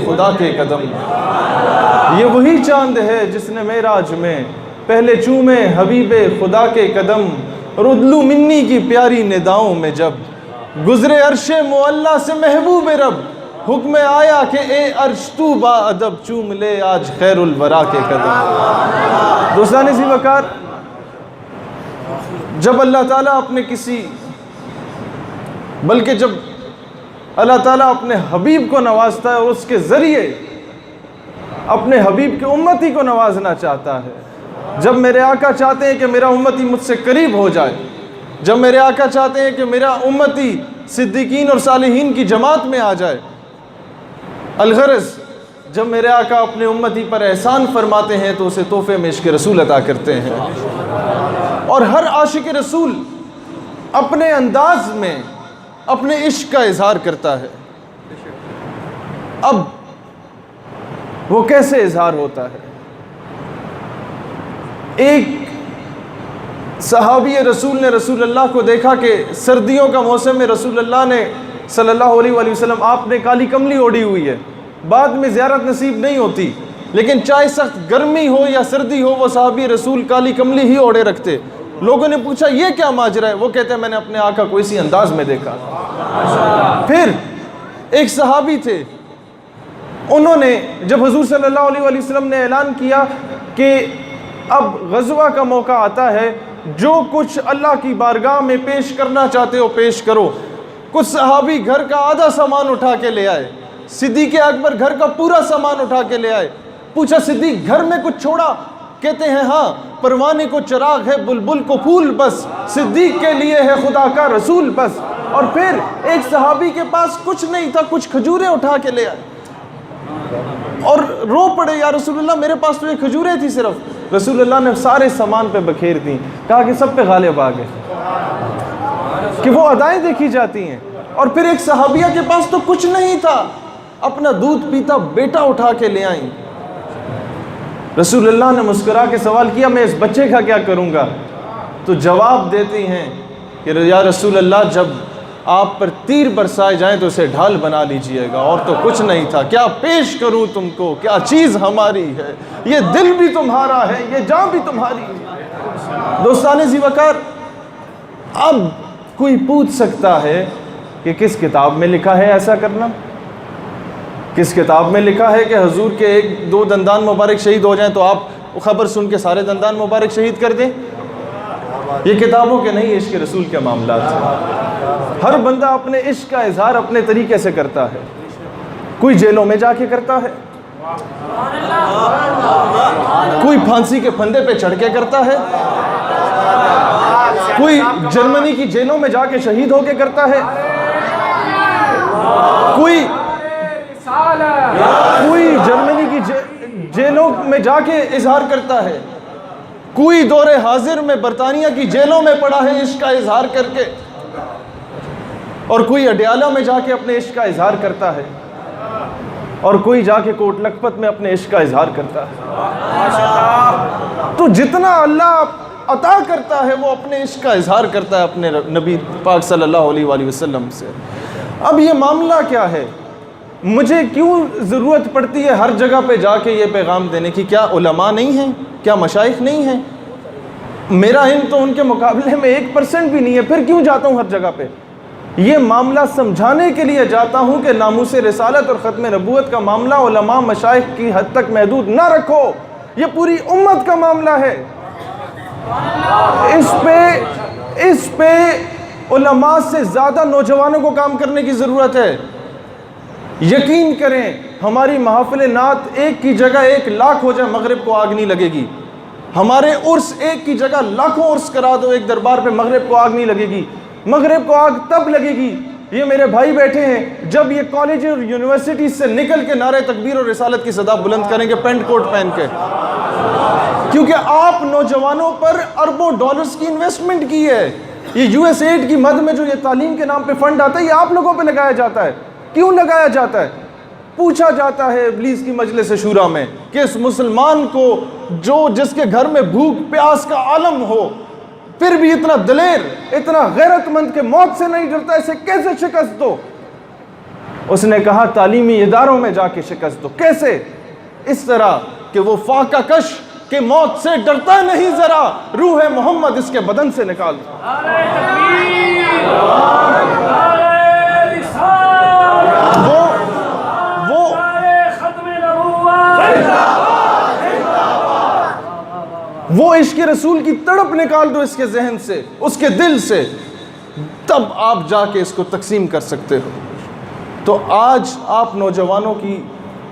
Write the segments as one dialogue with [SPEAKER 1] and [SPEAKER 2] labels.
[SPEAKER 1] خدا کے قدم، یہ وہی چاند ہے جس نے معراج میں پہلے چومے حبیب خدا کے قدم، ردلو منی کی پیاری نداؤں میں جب گزرے عرش معلیٰ سے محبوب رب، حکم آیا کہ اے عرش تو با ادب چوم لے آج خیر الورا کے قدم۔ دوستان ذی وقار، جب اللہ تعالیٰ اپنے بلکہ جب اللہ تعالیٰ اپنے حبیب کو نوازتا ہے اور اس کے ذریعے اپنے حبیب کی امتی کو نوازنا چاہتا ہے، جب میرے آقا چاہتے ہیں کہ میرا امتی مجھ سے قریب ہو جائے، جب میرے آقا چاہتے ہیں کہ میرا امتی صدیقین اور صالحین کی جماعت میں آ جائے، الغرض جب میرے آقا اپنے امتی پر احسان فرماتے ہیں تو اسے تحفے میں عشق رسول عطا کرتے ہیں، اور ہر عاشق رسول اپنے انداز میں اپنے عشق کا اظہار کرتا ہے۔ اب وہ کیسے اظہار ہوتا ہے؟ ایک صحابی رسول نے رسول اللہ کو دیکھا کہ سردیوں کا موسم میں رسول اللہ نے صلی اللہ علیہ وآلہ وسلم آپ نے کالی کملی اوڑھی ہوئی ہے، بعد میں زیارت نصیب نہیں ہوتی، لیکن چاہے سخت گرمی ہو یا سردی ہو وہ صحابی رسول کالی کملی ہی اوڑھے رکھتے۔ لوگوں نے پوچھا یہ کیا ماجرا ہے؟ وہ کہتے ہیں میں نے اپنے آقا کو اسی انداز میں دیکھا۔ پھر ایک صحابی تھے، انہوں نے جب حضور صلی اللہ علیہ وآلہ وسلم نے اعلان کیا کہ اب غزوہ کا موقع آتا ہے، جو کچھ اللہ کی بارگاہ میں پیش کرنا چاہتے ہو پیش کرو، کچھ صحابی گھر کا آدھا سامان اٹھا کے لے آئے، صدیق اکبر گھر کا پورا سامان اٹھا کے لے آئے۔ پوچھا صدیق گھر میں کچھ چھوڑا؟ کہتے ہیں ہاں، پروانے کو چراغ ہے بلبل کو پھول بس، صدیق کے لیے ہے خدا کا رسول بس۔ اور پھر ایک صحابی کے پاس کچھ نہیں تھا، کچھ کھجوریں اٹھا کے لے آئے اور رو پڑے، یا رسول اللہ میرے پاس تو یہ کھجوریں تھی صرف۔ رسول اللہ نے سارے سامان پہ بکھیر دیں، کہا کہ سب پہ غالب آ گئے، کہ وہ ادائیں دیکھی جاتی ہیں۔ اور پھر ایک صحابیہ کے پاس تو کچھ نہیں تھا، اپنا دودھ پیتا بیٹا اٹھا کے لے آئیں۔ رسول اللہ نے مسکرا کے سوال کیا میں اس بچے کا کیا کروں گا؟ تو جواب دیتی ہیں کہ یا رسول اللہ جب آپ پر تیر برسائے جائیں تو اسے ڈھال بنا لیجئے گا، اور تو کچھ نہیں تھا، کیا پیش کروں تم کو، کیا چیز ہماری ہے، یہ دل بھی تمہارا ہے، یہ جان بھی تمہاری ہے۔ دوستان ذی وقار، اب کوئی پوچھ سکتا ہے کہ کس کتاب میں لکھا ہے ایسا کرنا؟ کس کتاب میں لکھا ہے کہ حضور کے ایک دو دندان مبارک شہید ہو جائیں تو آپ خبر سن کے سارے دندان مبارک شہید کر دیں؟ یہ کتابوں کے نہیں، عشق رسول کے معاملات ہیں۔ ہر بندہ اپنے عشق کا اظہار اپنے طریقے سے کرتا ہے، کوئی جیلوں میں جا کے کرتا ہے، کوئی پھانسی کے پھندے پہ چڑھ کے کرتا ہے، کوئی جرمنی کی جیلوں میں جا کے شہید ہو کے کرتا ہے، کوئی جرمنی کی جیلوں میں جا کے اظہار کرتا ہے، کوئی دور حاضر میں برطانیہ کی جیلوں میں پڑا ہے عشق کا اظہار کر کے، اور کوئی اڈیالہ میں جا کے اپنے عشق کا اظہار کرتا ہے، اور کوئی جا کے کوٹ لکھپت میں اپنے عشق کا اظہار کرتا ہے۔ تو جتنا اللہ عطا کرتا ہے وہ اپنے عشق کا اظہار کرتا ہے اپنے نبی پاک صلی اللہ علیہ وآلہ وسلم سے۔ اب یہ معاملہ کیا ہے؟ مجھے کیوں ضرورت پڑتی ہے ہر جگہ پہ جا کے یہ پیغام دینے کی؟ کیا علماء نہیں ہیں؟ کیا مشائخ نہیں ہیں؟ میرا علم تو ان کے مقابلے میں 1% بھی نہیں ہے، پھر کیوں جاتا ہوں ہر جگہ پہ؟ یہ معاملہ سمجھانے کے لیے جاتا ہوں کہ ناموس رسالت اور ختم نبوت کا معاملہ علماء مشائخ کی حد تک محدود نہ رکھو، یہ پوری امت کا معاملہ ہے۔ اس پہ علماء سے زیادہ نوجوانوں کو کام کرنے کی ضرورت ہے۔ یقین کریں ہماری محافل نعت ایک کی جگہ 1,00,000 ہو جائے مغرب کو آگ نہیں لگے گی۔ ہمارے عرس ایک کی جگہ لاکھوں عرس کرا دو ایک دربار پہ، مغرب کو آگ نہیں لگے گی۔ مغرب کو آگ تب لگے گی، یہ میرے بھائی بیٹھے ہیں، جب یہ کالج اور یونیورسٹی سے نکل کے نعرہ تکبیر اور رسالت کی صدا بلند کریں گے پینٹ کوٹ پہن کے، کیونکہ آپ نوجوانوں پر اربوں ڈالرز کی انویسٹمنٹ کی ہے۔ یہ یو ایس ایڈ کی مد میں جو یہ تعلیم کے نام پہ فنڈ آتا ہے یہ آپ لوگوں پہ لگایا جاتا ہے۔ کیوں لگایا جاتا ہے؟ پوچھا جاتا ہے ابلیس کی مجلس شورا میں کہ اس مسلمان کو جس کے گھر میں بھوک پیاس کا عالم ہو پھر بھی اتنا دلیر، اتنا غیرت مند کہ موت سے نہیں ڈرتا، اسے کیسے شکست دو؟ اس نے کہا تعلیمی اداروں میں جا کے شکست دو. کیسے؟ اس طرح کہ وہ فاقہ کش کہ موت سے ڈرتا نہیں ذرا، روح محمد اس کے بدن سے نکال دو. وہ عشق رسول کی تڑپ نکال دو اس کے ذہن سے، اس کے دل سے، تب آپ جا کے اس کو تقسیم کر سکتے ہو. تو آج آپ نوجوانوں کی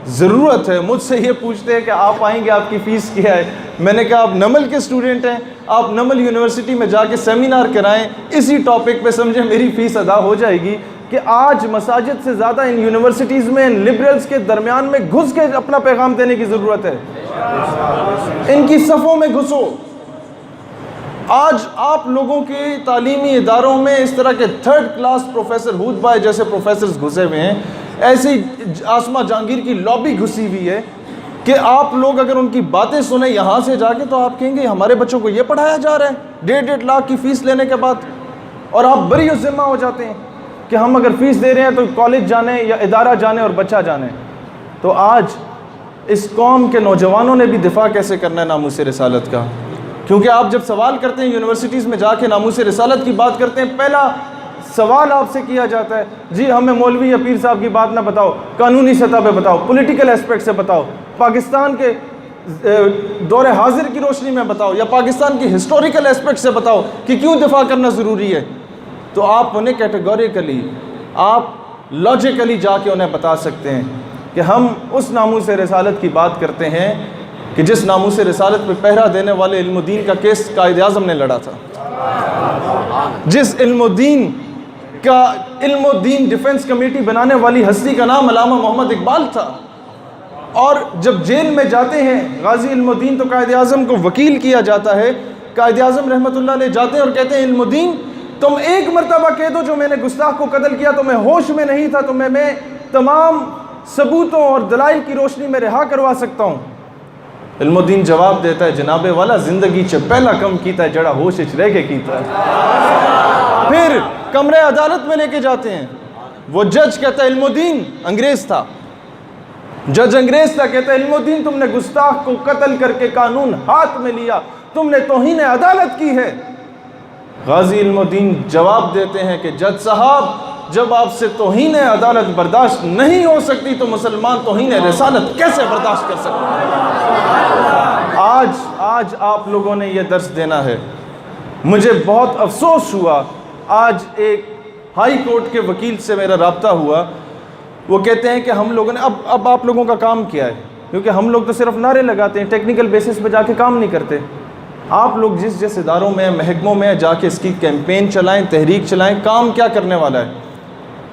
[SPEAKER 1] ضرورت ہے. مجھ سے یہ پوچھتے ہیں کہ آپ آئیں گے، آپ کی فیس کیا ہے؟ میں نے کہا آپ نمل کے اسٹوڈنٹ ہیں، آپ نمل یونیورسٹی میں جا کے سیمینار کرائیں، اسی ٹاپک پہ سمجھیں میری فیس ادا ہو جائے گی. کہ آج مساجد سے زیادہ ان یونیورسٹیز میں ان لبرلز کے درمیان میں گھس کے اپنا پیغام دینے کی ضرورت ہے. ان کی صفوں میں گھسو. آج آپ لوگوں کے تعلیمی اداروں میں اس طرح کے تھرڈ کلاس پروفیسر ہود بھائی جیسے پروفیسرز گھسے ہوئے ہیں، ایسی آسمہ جہانگیر کی لابی گھسی ہوئی ہے کہ آپ لوگ اگر ان کی باتیں سنیں یہاں سے جا کے تو آپ کہیں گے ہمارے بچوں کو یہ پڑھایا جا رہا ہے 1.5 لاکھ کی فیس لینے کے بعد، اور آپ بری ذمہ ہو جاتے ہیں کہ ہم اگر فیس دے رہے ہیں تو کالج جانے یا ادارہ جانے اور بچہ جانے. تو آج اس قوم کے نوجوانوں نے بھی دفاع کیسے کرنا ہے ناموس رسالت کا؟ کیونکہ آپ جب سوال کرتے ہیں یونیورسٹیز میں جا کے ناموس رسالت کی بات کرتے ہیں، پہلا سوال آپ سے کیا جاتا ہے جی ہمیں مولوی یا پیر صاحب کی بات نہ بتاؤ، قانونی سطح پہ بتاؤ، پولیٹیکل اسپیکٹ سے بتاؤ، پاکستان کے دور حاضر کی روشنی میں بتاؤ، یا پاکستان کی ہسٹوریکل اسپیکٹ سے بتاؤ کہ کیوں دفاع کرنا ضروری ہے. تو آپ انہیں کیٹیگوریکلی، آپ لاجیکلی جا کے انہیں بتا سکتے ہیں کہ ہم اس ناموس رسالت کی بات کرتے ہیں کہ جس ناموس رسالت پہ پہرا دینے والے علم الدین کا کیس قائد اعظم نے لڑا تھا، جس علم الدین ڈیفنس کمیٹی بنانے والی ہستی کا نام علامہ محمد اقبال تھا. اور جب جیل میں جاتے ہیں غازی علم الدین تو قائد اعظم کو وکیل کیا جاتا ہے. قائد اعظم رحمۃ اللہ علیہ جاتے ہیں اور کہتے ہیں علم الدین تم ایک مرتبہ کہہ دو جو میں نے گستاخ کو قتل کیا تو میں ہوش میں نہیں تھا، تو میں تمام ثبوتوں اور دلائل کی روشنی میں رہا کروا سکتا ہوں. علم الدین جواب دیتا ہے جناب والا زندگی چ پہلا کم کیتا ہے جڑا ہوش اچ رہ کے کیتا ہے. پھر کمرے عدالت میں لے کے جاتے ہیں، وہ جج کہتا ہے علم الدین، انگریز تھا، جج انگریز تھا، کہتا ہے علم الدین تم نے گستاخ کو قتل کر کے قانون ہاتھ میں لیا، تم نے توہین عدالت کی ہے. غازی علم الدین جواب دیتے ہیں کہ جج صاحب جب آپ سے توہین عدالت برداشت نہیں ہو سکتی تو مسلمان توہین رسالت کیسے برداشت کر سکتے ہیں؟ آج آپ لوگوں نے یہ درس دینا ہے. مجھے بہت افسوس ہوا، آج ایک ہائی کورٹ کے وکیل سے میرا رابطہ ہوا، وہ کہتے ہیں کہ ہم لوگوں نے اب آپ لوگوں کا کام کیا ہے، کیونکہ ہم لوگ تو صرف نعرے لگاتے ہیں، ٹیکنیکل بیسس پہ جا کے کام نہیں کرتے. آپ لوگ جس اداروں میں محکموں میں جا کے اس کی کیمپین چلائیں، تحریک چلائیں. کام کیا کرنے والا ہے؟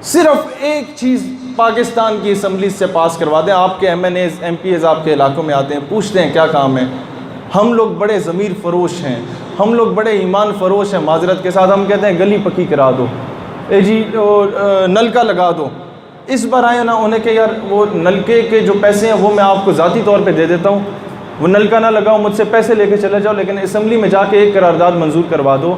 [SPEAKER 1] صرف ایک چیز پاکستان کی اسمبلی سے پاس کروا دیں. آپ کے MNAs MPAs آپ کے علاقوں میں آتے ہیں، پوچھتے ہیں کیا کام ہے. ہم لوگ بڑے ضمیر فروش ہیں، ہم لوگ بڑے ایمان فروش ہیں. معذرت کے ساتھ ہم کہتے ہیں گلی پکی کرا دو، اے جی نلکا لگا دو. اس بار آئے نا انہیں کہ یار وہ نلکے کے جو پیسے ہیں وہ میں آپ کو ذاتی طور پہ دے دیتا ہوں، وہ نلکا نہ لگاؤ، مجھ سے پیسے لے کے چلے جاؤ، لیکن اسمبلی میں جا کے ایک قرارداد منظور کروا دو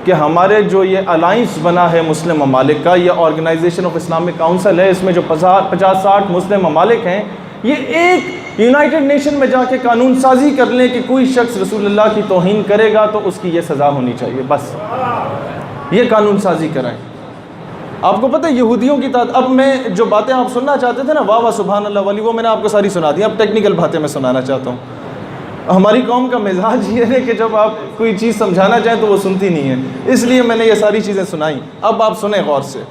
[SPEAKER 1] کہ ہمارے جو یہ الائنس بنا ہے مسلم ممالک کا، یہ آرگنائزیشن آف اسلامک کاؤنسل ہے، اس میں جو 50-60 مسلم ممالک ہیں، یہ ایک یونائٹڈ نیشن میں جا کے قانون سازی کر لیں کہ کوئی شخص رسول اللہ کی توہین کرے گا تو اس کی یہ سزا ہونی چاہیے. بس یہ قانون سازی کرائیں. آپ کو پتہ ہے یہودیوں کی تعداد، اب میں جو باتیں آپ سننا چاہتے تھے نا واہ واہ سبحان اللہ والی، وہ میں نے آپ کو ساری سنا دی. اب ٹیکنیکل باتیں میں سنانا چاہتا ہوں. ہماری قوم کا مزاج یہ ہے کہ جب آپ کوئی چیز سمجھانا چاہیں تو وہ سنتی نہیں ہے، اس لیے میں نے یہ ساری چیزیں سنائیں. اب آپ سنیں غور سے.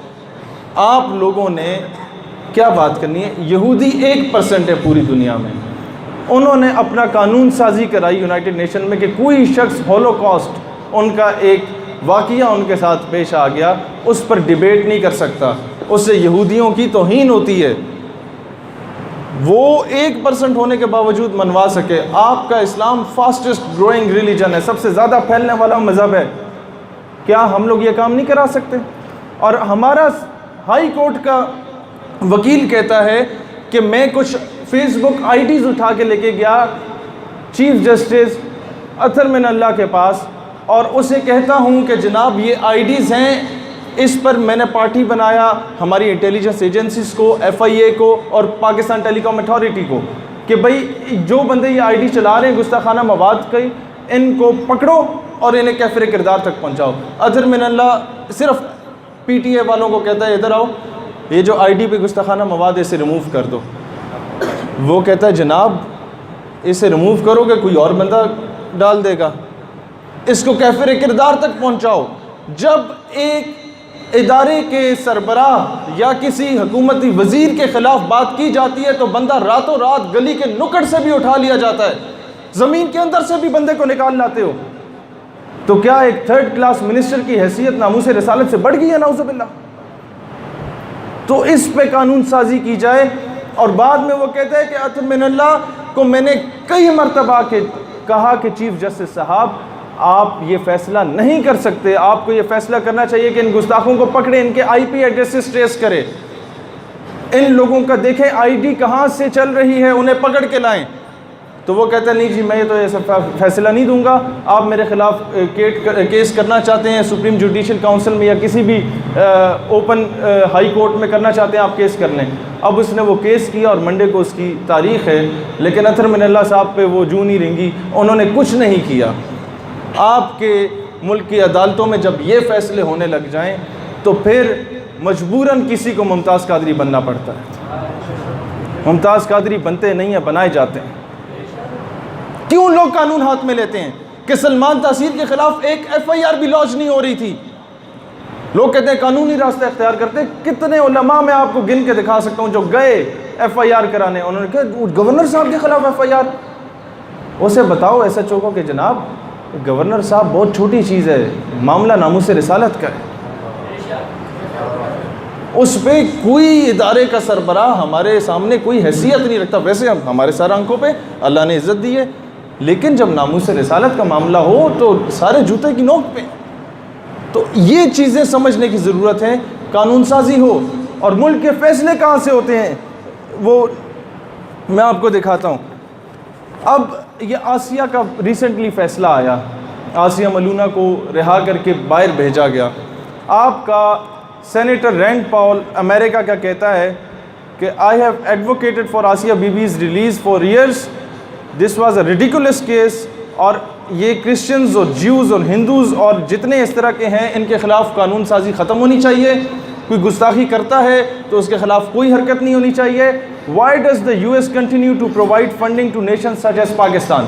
[SPEAKER 1] آپ لوگوں نے کیا بات کرنی ہے؟ یہودی 1% ہے پوری دنیا میں. انہوں نے اپنا قانون سازی کرائی یونائٹڈ نیشن میں کہ کوئی شخص ہولوکاسٹ، ان کا ایک واقعہ ان کے ساتھ پیش آ گیا، اس پر ڈیبیٹ نہیں کر سکتا، اس سے یہودیوں کی توہین ہوتی ہے. وہ 1% ہونے کے باوجود منوا سکے. آپ کا اسلام فاسٹسٹ گروئنگ ریلیجن ہے، سب سے زیادہ پھیلنے والا مذہب ہے. کیا ہم لوگ یہ کام نہیں کرا سکتے؟ اور ہمارا ہائی کورٹ کا وکیل کہتا ہے کہ میں کچھ فیس بک آئی ڈیز اٹھا کے لے کے گیا چیف جسٹس اطہر من اللہ کے پاس، اور اسے کہتا ہوں کہ جناب یہ آئی ڈیز ہیں اس پر میں نے پارٹی بنایا ہماری انٹیلیجنس ایجنسیز کو، FIA کو اور پاکستان ٹیلی کام اتھارٹی کو کہ بھئی جو بندے یہ ID چلا رہے ہیں گستاخانہ مواد کی، ان کو پکڑو اور انہیں کیفر کردار تک پہنچاؤ۔ اظہر من اللہ صرف PTA والوں کو کہتا ہے ادھر آؤ، یہ جو ID پہ گستاخانہ مواد ہے اسے ریموو کر دو۔ وہ کہتا ہے جناب اسے ریموو کرو گے کوئی اور بندہ ڈال دے گا، اس کو کیفر کردار تک پہنچاؤ۔ جب ایک ادارے کے سربراہ یا کسی حکومتی وزیر کے خلاف بات کی جاتی ہے تو بندہ راتوں رات گلی کے نکڑ سے بھی اٹھا لیا جاتا ہے، زمین کے اندر سے بھی بندے کو نکال لاتے ہو، تو کیا ایک 3rd کلاس منسٹر کی حیثیت ناموس رسالت سے بڑھ گئی ہے؟ نعوذ باللہ۔ تو اس پہ قانون سازی کی جائے۔ اور بعد میں وہ کہتا ہے کہ اطہر من اللہ کو میں نے کئی مرتبہ کہا کہ چیف جسٹس صاحب آپ یہ فیصلہ نہیں کر سکتے، آپ کو یہ فیصلہ کرنا چاہیے کہ ان گستاخوں کو پکڑیں، ان کے IP ایڈریسز ٹریس کرے، ان لوگوں کا دیکھیں ID کہاں سے چل رہی ہے، انہیں پکڑ کے لائیں۔ تو وہ کہتا ہے نہیں جی میں یہ تو ایسا فیصلہ نہیں دوں گا، آپ میرے خلاف کیس کرنا چاہتے ہیں سپریم جوڈیشل کاؤنسل میں یا کسی بھی اوپن ہائی کورٹ میں کرنا چاہتے ہیں آپ کیس کر لیں۔ اب اس نے وہ کیس کیا اور منڈے کو اس کی تاریخ ہے، لیکن اطہر من اللہ صاحب پہ وہ جوں نہیں رنگی، انہوں نے کچھ نہیں کیا۔ آپ کے ملک کی عدالتوں میں جب یہ فیصلے ہونے لگ جائیں تو پھر مجبوراً کسی کو ممتاز قادری بننا پڑتا ہے۔ ممتاز قادری بنتے نہیں ہیں، بنائے جاتے ہیں۔ کیوں لوگ قانون ہاتھ میں لیتے ہیں کہ سلمان تاثیر کے خلاف ایک FIR بھی لانچ نہیں ہو رہی تھی؟ لوگ کہتے ہیں قانونی راستہ اختیار کرتے ہیں۔ کتنے علماء میں آپ کو گن کے دکھا سکتا ہوں جو گئے FIR کرانے، انہوں نے کہا گورنر صاحب کے خلاف FIR، اسے بتاؤ SHO کو کہ جناب گورنر صاحب بہت چھوٹی چیز ہے، معاملہ ناموس رسالت کا ہے، اس پہ کوئی ادارے کا سربراہ ہمارے سامنے کوئی حیثیت نہیں رکھتا۔ ویسے ہمارے سارے آنکھوں پہ اللہ نے عزت دی ہے، لیکن جب ناموس رسالت کا معاملہ ہو تو سارے جوتے کی نوک پہ۔ تو یہ چیزیں سمجھنے کی ضرورت ہے، قانون سازی ہو۔ اور ملک کے فیصلے کہاں سے ہوتے ہیں وہ میں آپ کو دکھاتا ہوں۔ اب یہ آسیہ کا ریسنٹلی فیصلہ آیا، آسیہ ملونہ کو رہا کر کے باہر بھیجا گیا۔ آپ کا سینیٹر رینڈ پاول امریکہ کا کہتا ہے کہ I have advocated for Asia Bibi's release for years. This was a ridiculous case. اور یہ کرسچنز اور جیوز اور ہندوز اور جتنے اس طرح کے ہیں ان کے خلاف قانون سازی ختم ہونی چاہیے۔ کوئی گستاخی کرتا ہے تو اس کے خلاف کوئی حرکت نہیں ہونی چاہیے۔ Why does the US continue to provide funding to nations such as Pakistan؟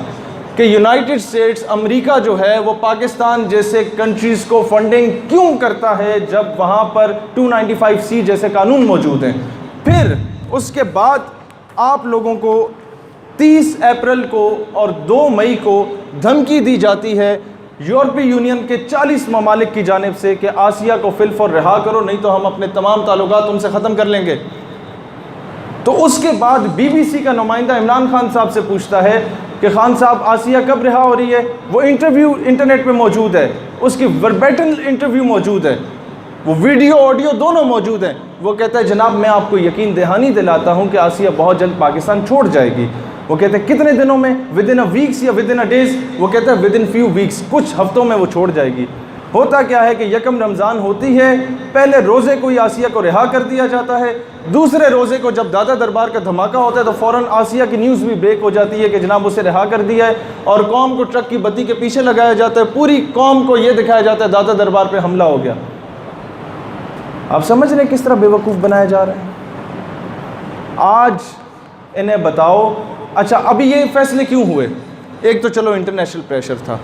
[SPEAKER 1] کہ یونائٹڈ اسٹیٹس امریکہ جو ہے وہ پاکستان جیسے کنٹریز کو فنڈنگ کیوں کرتا ہے جب وہاں پر 295C جیسے قانون موجود ہیں؟ پھر اس کے بعد آپ لوگوں کو 30 اپریل کو اور 2 مئی کو دھمکی دی جاتی ہے یورپی یونین کے 40 ممالک کی جانب سے کہ آسیہ کو فی الفور رہا کرو نہیں تو ہم اپنے تمام تعلقات تم سے ختم کر لیں گے۔ تو اس کے بعد BBC کا نمائندہ عمران خان صاحب سے پوچھتا ہے کہ خان صاحب آسیہ کب رہا ہو رہی ہے؟ وہ انٹرویو انٹرنیٹ پہ موجود ہے، اس کی وربیٹل انٹرویو موجود ہے، وہ ویڈیو آڈیو دونوں موجود ہیں۔ وہ کہتا ہے جناب میں آپ کو یقین دہانی دلاتا ہوں کہ آسیہ بہت جلد پاکستان چھوڑ جائے گی۔ وہ کہتے ہیں کتنے دنوں میں؟ ودن اے ویکس یا ودن اے ڈیز؟ وہ کہتا ہے ودن فیو ویکس، کچھ ہفتوں میں وہ چھوڑ جائے گی۔ ہوتا کیا ہے کہ یکم رمضان ہوتی ہے، پہلے روزے کو ہی آسیہ کو رہا کر دیا جاتا ہے، دوسرے روزے کو جب دادا دربار کا دھماکہ ہوتا ہے تو فوراً آسیہ کی نیوز بھی بریک ہو جاتی ہے کہ جناب اسے رہا کر دیا ہے، اور قوم کو ٹرک کی بتی کے پیچھے لگایا جاتا ہے، پوری قوم کو یہ دکھایا جاتا ہے دادا دربار پہ حملہ ہو گیا۔ آپ سمجھ رہے ہیں کس طرح بیوقوف بنایا جا رہا ہے؟ آج انہیں بتاؤ، اچھا ابھی یہ فیصلے کیوں ہوئے؟ ایک تو چلو انٹرنیشنل پریشر تھا،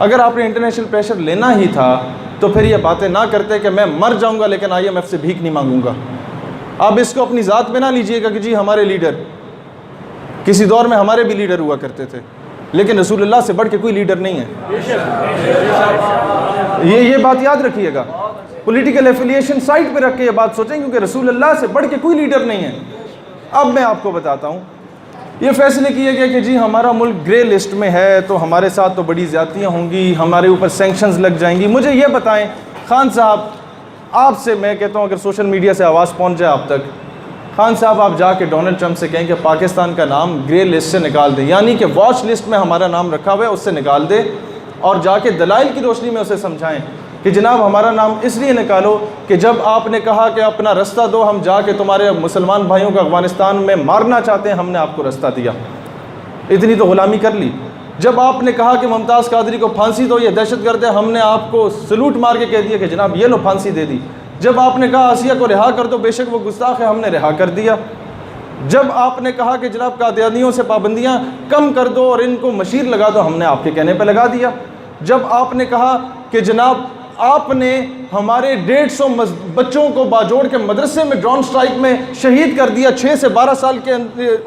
[SPEAKER 1] اگر آپ نے انٹرنیشنل پریشر لینا ہی تھا تو پھر یہ باتیں نہ کرتے کہ میں مر جاؤں گا لیکن IMF سے بھیک نہیں مانگوں گا۔ اب اس کو اپنی ذات پہ نہ لیجئے گا کہ جی ہمارے لیڈر، کسی دور میں ہمارے بھی لیڈر ہوا کرتے تھے، لیکن رسول اللہ سے بڑھ کے کوئی لیڈر نہیں ہے، یہ بات یاد رکھیے گا۔ پولیٹیکل ایفیلیشن سائٹ پہ رکھ کے یہ بات سوچیں کیونکہ رسول اللہ سے بڑھ کے کوئی لیڈر نہیں ہے۔ اب میں آپ کو بتاتا ہوں، یہ فیصلے کیے گئے کہ جی ہمارا ملک گرے لسٹ میں ہے تو ہمارے ساتھ تو بڑی زیادتیاں ہوں گی، ہمارے اوپر سینکشنز لگ جائیں گی۔ مجھے یہ بتائیں خان صاحب، آپ سے میں کہتا ہوں اگر سوشل میڈیا سے آواز پہنچ جائے آپ تک، خان صاحب آپ جا کے ڈونلڈ ٹرمپ سے کہیں کہ پاکستان کا نام گرے لسٹ سے نکال دیں، یعنی کہ واچ لسٹ میں ہمارا نام رکھا ہوا ہے اس سے نکال دے، اور جا کے دلائل کی روشنی میں اسے سمجھائیں کہ جناب ہمارا نام اس لیے نکالو کہ جب آپ نے کہا کہ اپنا رستہ دو، ہم جا کے تمہارے مسلمان بھائیوں کو افغانستان میں مارنا چاہتے ہیں، ہم نے آپ کو رستہ دیا، اتنی تو غلامی کر لی۔ جب آپ نے کہا کہ ممتاز قادری کو پھانسی دو، یہ دہشت گرد ہے، ہم نے آپ کو سلوٹ مار کے کہہ دیا کہ جناب یہ لو پھانسی دے دی۔ جب آپ نے کہا آسیہ کو رہا کر دو، بے شک وہ گستاخ ہے، ہم نے رہا کر دیا۔ جب آپ نے کہا کہ جناب قادیانیوں سے پابندیاں کم کر دو اور ان کو مشیر لگا دو، ہم نے آپ کے کہنے پہ لگا دیا۔ جب آپ نے کہا کہ جناب آپ نے ہمارے 150 بچوں کو باجوڑ کے مدرسے میں ڈرون سٹرائک میں شہید کر دیا، 6 سے 12 سال کے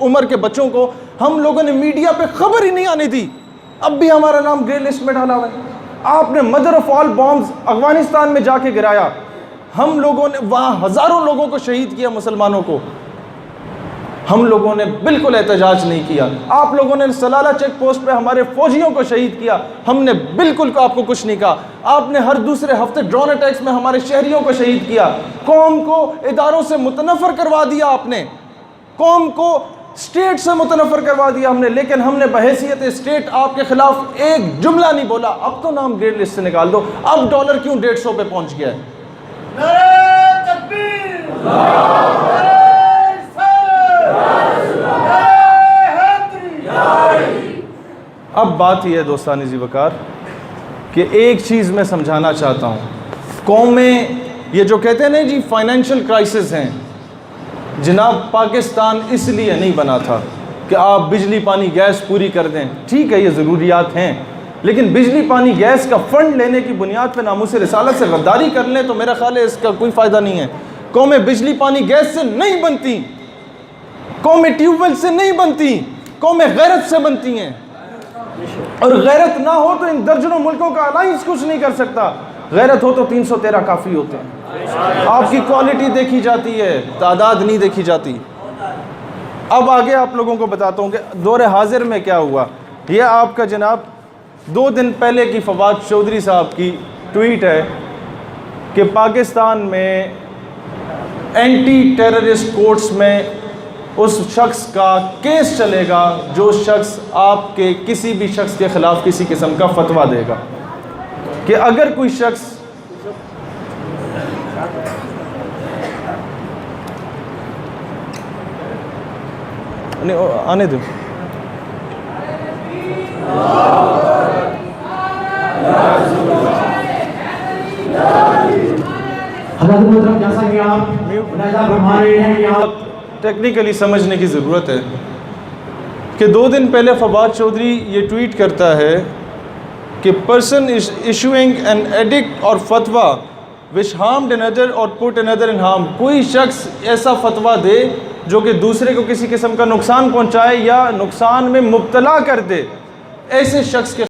[SPEAKER 1] عمر کے بچوں کو، ہم لوگوں نے میڈیا پہ خبر ہی نہیں آنے دی، اب بھی ہمارا نام گرے لسٹ میں ڈالا ہوا ہے۔ آپ نے mother of all bombs Afghanistan میں جا کے گرایا، ہم لوگوں نے وہاں ہزاروں لوگوں کو شہید کیا، مسلمانوں کو، ہم لوگوں نے بالکل احتجاج نہیں کیا۔ آپ لوگوں نے سلالہ چیک پوسٹ پہ ہمارے فوجیوں کو شہید کیا، ہم نے بالکل آپ کو کچھ نہیں کہا۔ آپ نے ہر دوسرے ہفتے ڈرون اٹیکس میں ہمارے شہریوں کو شہید کیا، قوم کو اداروں سے متنفر کروا دیا، آپ نے قوم کو اسٹیٹ سے متنفر کروا دیا ہم نے، لیکن ہم نے بحیثیت اسٹیٹ آپ کے خلاف ایک جملہ نہیں بولا۔ اب تو نام گریڈ لسٹ سے نکال دو، اب ڈالر کیوں 150 پہ پہنچ گیا ہے؟
[SPEAKER 2] نعرہ تکبیر،
[SPEAKER 1] اب بات یہ ہے دوستان ذی وقار کہ ایک چیز میں سمجھانا چاہتا ہوں، قومیں یہ جو کہتے ہیں نا جی فائنینشیل کرائسس ہیں، جناب پاکستان اس لیے نہیں بنا تھا کہ آپ بجلی پانی گیس پوری کر دیں، ٹھیک ہے یہ ضروریات ہیں، لیکن بجلی پانی گیس کا فنڈ لینے کی بنیاد پہ ناموس رسالت سے غداری کر لیں تو میرا خیال ہے اس کا کوئی فائدہ نہیں ہے۔ قومیں بجلی پانی گیس سے نہیں بنتی، قومیں ٹیوب ویل سے نہیں بنتی، قومیں غیرت سے بنتی ہیں، اور غیرت نہ ہو تو ان درجنوں ملکوں کا الائنس کچھ نہیں کر سکتا، غیرت ہو تو 313 کافی ہوتے ہیں۔ آپ کی کوالٹی دیکھی جاتی ہے، تعداد نہیں دیکھی جاتی۔ اب آگے آپ لوگوں کو بتاتا ہوں کہ دور حاضر میں کیا ہوا۔ یہ آپ کا جناب 2 دن پہلے کی فواد چودھری صاحب کی ٹویٹ ہے کہ پاکستان میں اینٹی ٹیررسٹ کورٹس میں اس شخص کا کیس چلے گا جو شخص آپ کے کسی بھی شخص کے خلاف کسی قسم کا فتویٰ دے گا، کہ اگر کوئی شخص آنے دو۔
[SPEAKER 2] جیسا کہ آپ ہمارے ہیں
[SPEAKER 1] ٹیکنیکلی سمجھنے کی ضرورت ہے کہ 2 دن پہلے فواد چودھری یہ ٹویٹ کرتا ہے کہ person is issuing an edict اور فتویٰ وچ ہارمڈ another اور پٹ another in harm، کوئی شخص ایسا فتویٰ دے جو کہ دوسرے کو کسی قسم کا نقصان پہنچائے یا نقصان میں مبتلا کر دے، ایسے شخص کے